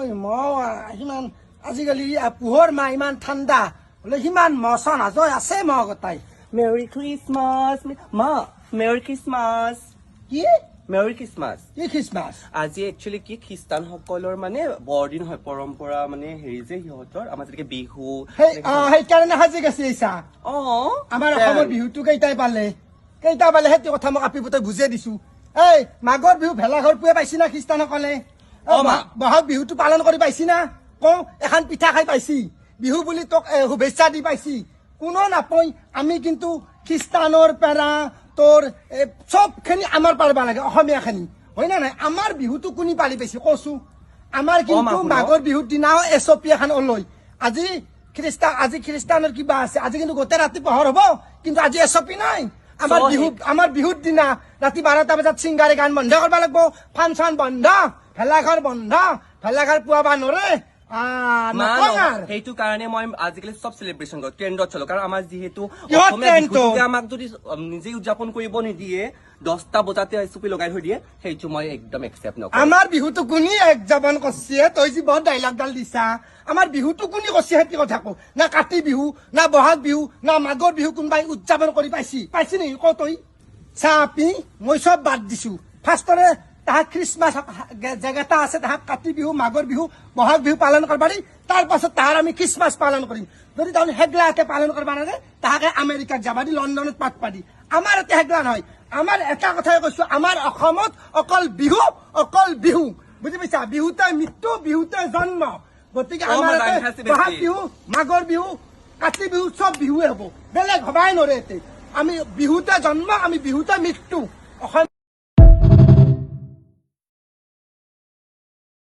সিমান আজিকালি পোহৰ মাহ ইমান ঠাণ্ডা বোলে সিমান মচা নাজয় আছে মহ গতাই মেৰি খ্ৰীষ্টমাছ মা মেৰি খ্ৰীষ্টমাছ কি মেৰি খ্ৰীষ্টমাছ কি খ্ৰীষ্টমাছ আজি একচুৱেলি কি খ্ৰীষ্টানসকলৰ মানে বৰদিন হয় পৰম্পৰা মানে হেৰি যে সিহঁতৰ আমাৰ যেনেকে বিহু সেইকাৰণে সাজি গাছি আহিছা আমাৰ অসমৰ বিহুটো কেইটা পালে সেইটো কথা মোক আপি পুতই বুজাই দিছো এই মাঘৰ বিহু ভেলাঘৰ পুৱে পাইছি না খ্ৰীষ্টানসকলে বহাগ বিহুটো পালন কৰি পাইছি না কওঁ এখন পিঠা খাই পাইছি বিহু বুলি তোক শুভেচ্ছা দি পাইছি কোনো নাপাই আমি কিন্তু খ্ৰীষ্টানৰ পেৰা তোৰ চবখিনি আমাৰ পাৰবা লাগে অসমীয়াখিনি হয় না নাই আমাৰ বিহুটো কোনি পালি পাইছি কৈছো আমাৰ কিন্তু মাঘৰ বিহুৰ দিনাও এছপি এখন ওলয় আজি খ্ৰীষ্টানৰ কিবা আছে আজি কিন্তু গোটেই ৰাতি পোহৰ হ'ব কিন্তু আজি এছপি নাই আমাৰ বিহুৰ দিনা ৰাতি 12টা বজাত ছিংগাৰে গান বন্ধ কৰিব লাগিব ফাংচন বন্ধ ভেলাঘৰ বন্ধ ভেলাঘৰ পুৱাবা নৰে সেইটো কাৰণে মই আজিকালি চব চেলিব্ৰেশ্যন কৰো ট্ৰেণ্ডত চলো কাৰণ আমাৰ যিহেতু আমাক যদি নিজে উদযাপন কৰিব নিদিয়ে 10টা বজাতে চুপি লগাই থৈ দিয়ে সেইটো মই একদম একচেপ্ট নকৰো আমাৰ বিহুটো কোনি উদযাপন কৰিছে তই যি বহুত ডাইলগডাল দিছা আমাৰ বিহুটো কোনি কৰিছে সেইটো কথা কওঁ না কাতি বিহু না বহাগ বিহু না মাঘৰ বিহু কোনোবাই উদযাপন কৰি পাইছি নেকি ক তই চাপি মই চব বাদ দিছো ফাৰ্ষ্টৰে তাহাক খ্ৰীষ্টমাছ জেগাটা আছে তাহাক কাতি বিহু মাঘৰ বিহু বহাগ বিহু পালন কৰবা দি তাৰ পাছত তাহাৰ আমি খ্ৰীষ্টমাছ পালন কৰিম যদি তাহলে হেগলাকে পালন কৰবা নাগে তাহাকে আমেৰিকাত যাবা দি লণ্ডনত পাতবা দি আমাৰ এতিয়া হেগলা নহয় আমাৰ এটা কথাই কৈছো আমাৰ অসমত অকল বিহু বুজি পাইছা বিহুতে মৃত্যু বিহুতে জন্ম গতিকে আমাৰ বহাগ বিহু মাঘৰ বিহু কাতি বিহু চব বিহুৱে হ'ব বেলেগ হবাই নৰে আমি বিহুতে জন্ম আমি বিহুতে মৃত্যু অসম